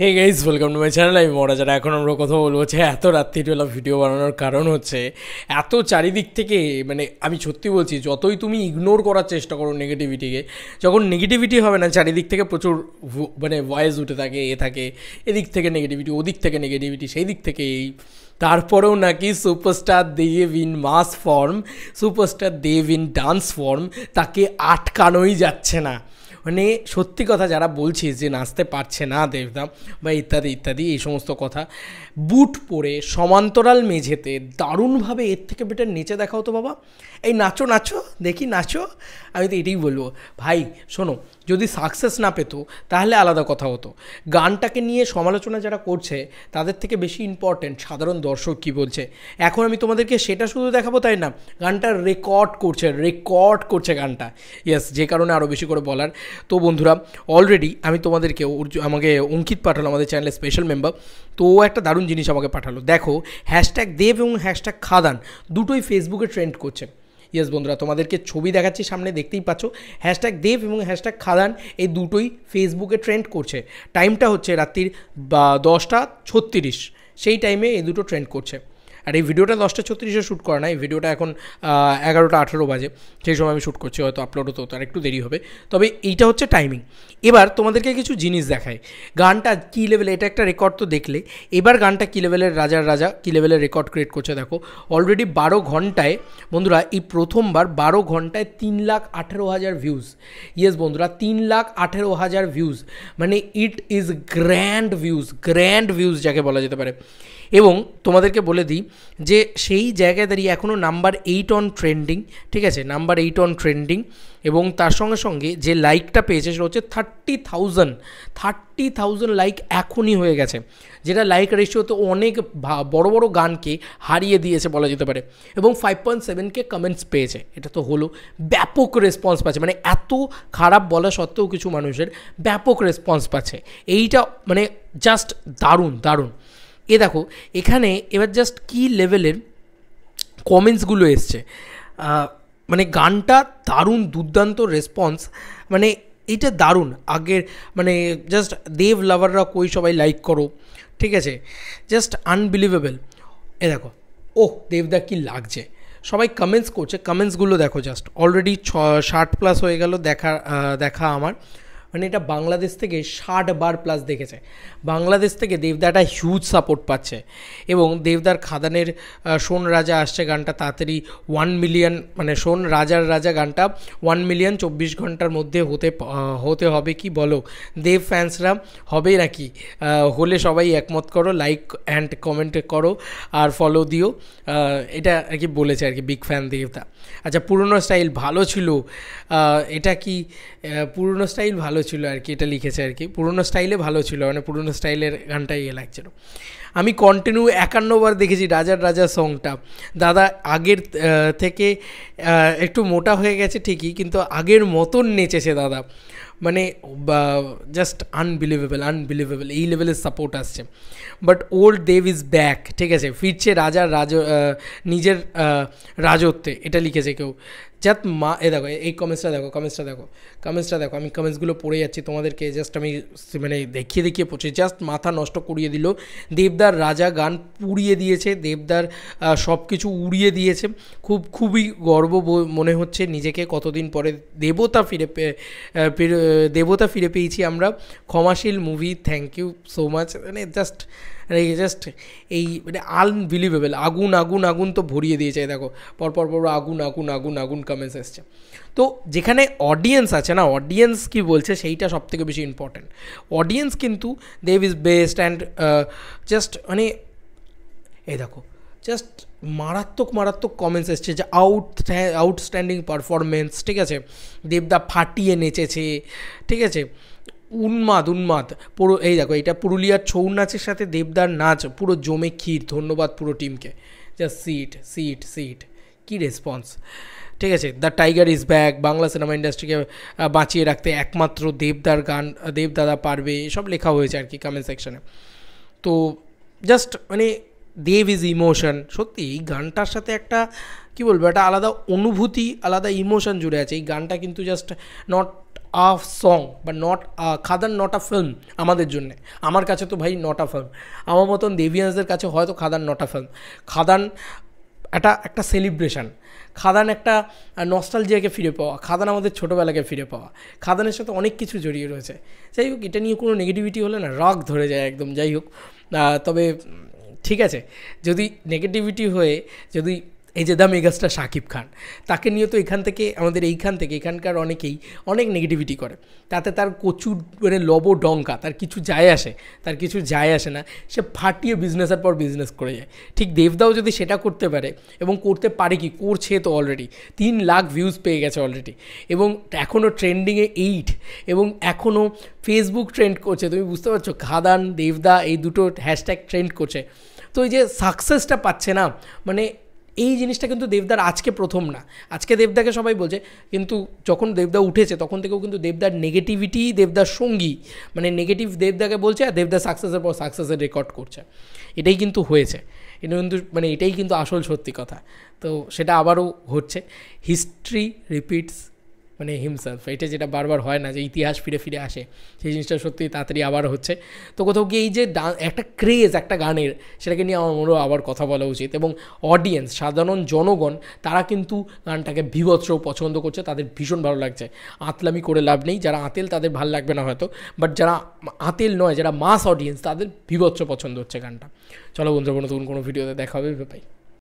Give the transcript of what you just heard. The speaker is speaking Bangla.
Hey guys welcome to my channel. আমি মহারাজারা। এখন আমরা কথা বলবো যে এত রাত্রিবেলা ভিডিও বানানোর কারণ হচ্ছে এত চারিদিক থেকে, মানে আমি সত্যি বলছি, যতই তুমি ইগনোর করার চেষ্টা করো নেগেটিভিটিকে, যখন নেগেটিভিটি হবে না চারিদিক থেকে প্রচুর মানে ভয়েস উঠে থাকে, থাকে এদিক থেকে নেগেটিভিটি, ওদিক থেকে নেগেটিভিটি, সেই দিক থেকে এই, তারপরেও নাকি superstar Dev in mass form, superstar Dev in dance form, তাকে আটকানোই যাচ্ছে না। মানে সত্যি কথা, যারা বলছিস যে নাচতে পারছে না দেবদা বা ইত্যাদি ইত্যাদি এই সমস্ত কথা, বুট পরে সমান্তরাল মেঝেতে দারুণভাবে এর থেকে বেটার নেচে দেখাও তো বাবা। এই নাচো নাচো দেখি নাচো। আমি তো এটাই বলবো ভাই, শোনো, যদি সাকসেস না পেতো তাহলে আলাদা কথা হতো। গানটাকে নিয়ে সমালোচনা যারা করছে তাদের থেকে বেশি ইম্পর্ট্যান্ট সাধারণ দর্শক কী বলছে। এখন আমি তোমাদেরকে সেটা শুধু দেখাবো তাই না, গানটা রেকর্ড করছে গানটা। ইয়েস, যে কারণে আরও বেশি করে বলার। তো বন্ধুরা, অলরেডি আমি তোমাদেরকে আমাকে অঙ্কিত পাঠালো, আমাদের চ্যানেলের স্পেশাল মেম্বার, তো ও একটা দারুণ জিনিস আমাকে পাঠালো। দেখো, হ্যাশট্যাগ দেব এবং হ্যাশট্যাগ খাদান দুটোই ফেসবুকে ট্রেন্ড করছে। ইয়েস বন্ধুরা, তোমাদেরকে ছবি দেখাচ্ছি সামনে, দেখতেই পাচ্ছ। হ্যাশট্যাগ দেব এবং হ্যাশট্যাগ খাদান এই দুটোই ফেসবুকে ট্রেন্ড করছে। টাইমটা হচ্ছে রাত্রির 10:36, সেই টাইমে এই দুটো ট্রেন্ড করছে। আর এই ভিডিওটা 10:36 শ্যুট করা না, এই ভিডিওটা এখন 11:18 বাজে, সেই সময় আমি শ্যুট করছি, হয়তো আপলোড হতো তার একটু দেরি হবে, তবে এইটা হচ্ছে টাইমিং। এবার তোমাদেরকে কিছু জিনিস দেখায়, গানটা কী লেভেলে, এটা একটা রেকর্ড তো দেখলে, এবার গানটা কী লেভেলের, রাজার রাজা কী লেভেলের রেকর্ড ক্রিয়েট করছে দেখো। অলরেডি 12 ঘন্টায় বন্ধুরা, এই প্রথমবার 12 ঘন্টায় 3,18,000 ভিউজ। ইয়েস বন্ধুরা, 3,18,000 ভিউজ, মানে ইট ইজ গ্র্যান্ড ভিউজ যাকে বলা যেতে পারে। এবং তোমাদেরকে বলে দিই যে সেই জায়গায় দাঁড়িয়ে এখনও নাম্বার 8 অন ট্রেন্ডিং, ঠিক আছে, নাম্বার 8 অন ট্রেন্ডিং। এবং তার সঙ্গে সঙ্গে যে লাইকটা পেয়েছে সেটা হচ্ছে 30,000 লাইক এখনই হয়ে গেছে, যেটা লাইক রেশিওতে অনেক বড় বড় গানকে হারিয়ে দিয়েছে বলা যেতে পারে। এবং 5.7K কমেন্টস পেয়েছে, এটা তো হলো ব্যাপক রেসপন্স পাচ্ছে, মানে এত খারাপ বলা সত্ত্বেও কিছু মানুষের ব্যাপক রেসপন্স পাচ্ছে। এইটা মানে জাস্ট দারুণ। এ দেখো এখানে এবার জাস্ট কী লেভেলের কমেন্টসগুলো এসছে, মানে গানটা দারুণ, দুর্দান্ত রেসপন্স, মানে এইটা দারুণ। আগের মানে জাস্ট দেব লাভাররা কই সবাই লাইক করো, ঠিক আছে, জাস্ট আনবিলিভেবল। এ দেখো, ওহ দেবদা কি লাগছে, সবাই কমেন্টস করছে, কমেন্টসগুলো দেখো, জাস্ট অলরেডি 60+ হয়ে গেল দেখা আমার, মানে এটা বাংলাদেশ থেকে 60 বার প্লাস দেখেছে। বাংলাদেশ থেকে দেবদাটা হিউজ সাপোর্ট পাচ্ছে। এবং দেবদার খাদানের শোন রাজা আসছে গানটা তাড়াতাড়ি 1 মিলিয়ন, মানে শোন রাজার রাজা গানটা 1 মিলিয়ন 24 ঘন্টার মধ্যে হতে হবে কি বলো দেব ফ্যান্সরা, হবে নাকি? হলে সবাই একমত করো, লাইক অ্যান্ড কমেন্ট করো আর ফলো দিও। এটা আর কি বলেছে আর কি, বিগ ফ্যান দেবদা। আচ্ছা, পুরনো স্টাইল ভালো ছিল, এটা কি পুরনো স্টাইল ভালো ছিল আর কি, এটা লিখেছে আর কি, পুরনো স্টাইলে ভালো ছিল, মানে পুরনো স্টাইলের গানটাই লাগছিল। আমি কন্টিনিউ 51 বার দেখেছি রাজার রাজা সংটা। দাদা আগের থেকে একটু মোটা হয়ে গেছে ঠিকই, কিন্তু আগের মতন নেচেছে দাদা, মানে জাস্ট আনবিলিভেবল এই লেভেলের সাপোর্ট আসছে। But old Dev is back, ঠিক আছে, ফিরছে রাজার নিজের রাজত্বে, এটা লিখেছে কেউ। জাস্ট দেখো এই কমেন্টসটা দেখো, আমি কমেন্টসগুলো পড়ে যাচ্ছি তোমাদেরকে, জাস্ট আমি মানে দেখিয়ে পড়ছি, জাস্ট মাথা নষ্ট করিয়ে দিল। দেবদার রাজা গান পুড়িয়ে দিয়েছে, দেবদার সব কিছু উড়িয়ে দিয়েছে। খুবই গর্ব মনে হচ্ছে নিজেকে, কতদিন পরে দেবতা ফিরে পেয়েছি আমরা। ক্ষমাশীল movie, thank you so much. মানে জাস্ট এই মানে আনবিলিভেবল, আগুন তো ভরিয়ে দিয়েছে। দেখো পরপর আগুন কমেন্টস এসছে। তো যেখানে অডিয়েন্স আছে না, অডিয়েন্স কি বলছে সেইটা সবথেকে বেশি ইম্পর্ট্যান্ট। অডিয়েন্স কিন্তু দেব ইজ বেস্ট অ্যান্ড জাস্ট মানে এই দেখো জাস্ট মারাত্মক কমেন্টস এসছে যে আউটস্ট্যান্ডিং পারফরমেন্স, ঠিক আছে, দেবদা ফাটিয়ে নেচেছে, ঠিক আছে, উন্মাদ পুরো। এই দেখো, এটা পুরুলিয়ার ছৌ নাচের সাথে দেবদার নাচ পুরো জমে ক্ষীর। ধন্যবাদ পুরো টিমকে, জাস্ট সিট কি রেসপন্স, ঠিক আছে। The tiger is back, Bangla cinema ইন্ডাস্ট্রিকে বাঁচিয়ে রাখতে একমাত্র দেবদার গান, দেবদাদা পারবে, এসব লেখা হয়েছে আর কি কমেন্ট সেকশনে। তো জাস্ট মানে দেব ইজ ইমোশন। সত্যি এই গানটার সাথে একটা কী বলবো, একটা আলাদা অনুভূতি, আলাদা ইমোশন জুড়ে আছে এই গানটা, কিন্তু জাস্ট নট আ সং বা not Khadaan not a film আমাদের জন্যে। আমার কাছে তো ভাই নট আ ফিল্ম, আমার মতন দেবিয়ান্সদের কাছে হয়তো খাদান নট আ ফিল্ম। খাদান একটা সেলিব্রেশন, খাদান একটা নস্টালজিয়াকে ফিরে পাওয়া, খাদান আমাদের ছোটোবেলাকে ফিরে পাওয়া, খাদানের সাথে অনেক কিছু জড়িয়ে রয়েছে। যাই হোক, এটা নিয়ে কোনো নেগেটিভিটি হলে না রাগ ধরে যায় একদম। যাই হোক, তবে ঠিক আছে, যদি নেগেটিভিটি হয়ে যদি এই যে দ্য মেগাস্টার শাকিব খান, তাকে নিয়ে তো এখানকার অনেকেই অনেক নেগেটিভিটি করে, তাতে তার কচুর মানে লবডঙ্কা, তার কিছু যায় আসে না, সে ফাটিয়ে বিজনেসের পর বিজনেস করে যায়। ঠিক দেবদাও যদি সেটা করতে পারে, এবং করতে পারে কি করছে তো অলরেডি 3 লাখ ভিউজ পেয়ে গেছে অলরেডি, এবং এখনও ট্রেন্ডিংয়ে 8, এবং এখনও ফেসবুক ট্রেন্ড করছে। তুমি বুঝতে পারছো, খাদান দেবদা এই দুটো হ্যাশট্যাগ ট্রেন্ড করছে। তো এই যে সাকসেসটা পাচ্ছে না, মানে এই জিনিসটা কিন্তু দেবদার আজকে প্রথম না। আজকে দেবদাকে সবাই বলছে, কিন্তু যখন দেবদা উঠেছে তখন থেকেও কিন্তু দেবদার নেগেটিভিটি দেবদার সঙ্গী, মানে নেগেটিভ দেবদাকে বলছে, আর দেবদা সাকসেসের পর সাকসেসের রেকর্ড করছে। এটাই কিন্তু হয়েছে, এটা কিন্তু মানে এটাই কিন্তু আসল সত্যি কথা। তো সেটা আবারও হচ্ছে, হিস্ট্রি রিপিটস মানে হিমসেলফ, এটা যেটা বারবার হয় না যে ইতিহাস ফিরে ফিরে আসে, সেই জিনিসটা সত্যি তাড়াতাড়ি আবার হচ্ছে। তো কোথাও গিয়ে এই যে একটা ক্রেজ একটা গানের, সেটাকে নিয়ে আমার মনেও আবার কথা বলা উচিত। এবং অডিয়েন্স, সাধারণ জনগণ, তারা কিন্তু গানটাকে বীভৎস পছন্দ করছে, তাদের ভীষণ ভালো লাগছে। আতলামি করে লাভ নেই, যারা আতেল তাদের ভালো লাগবে না হয়তো, বাট যারা আতেল নয়, যারা মাস অডিয়েন্স, তাদের বীভৎস পছন্দ হচ্ছে গানটা। চলো বন্ধুরা, কোনো ভিডিওতে দেখা হবে, বাই।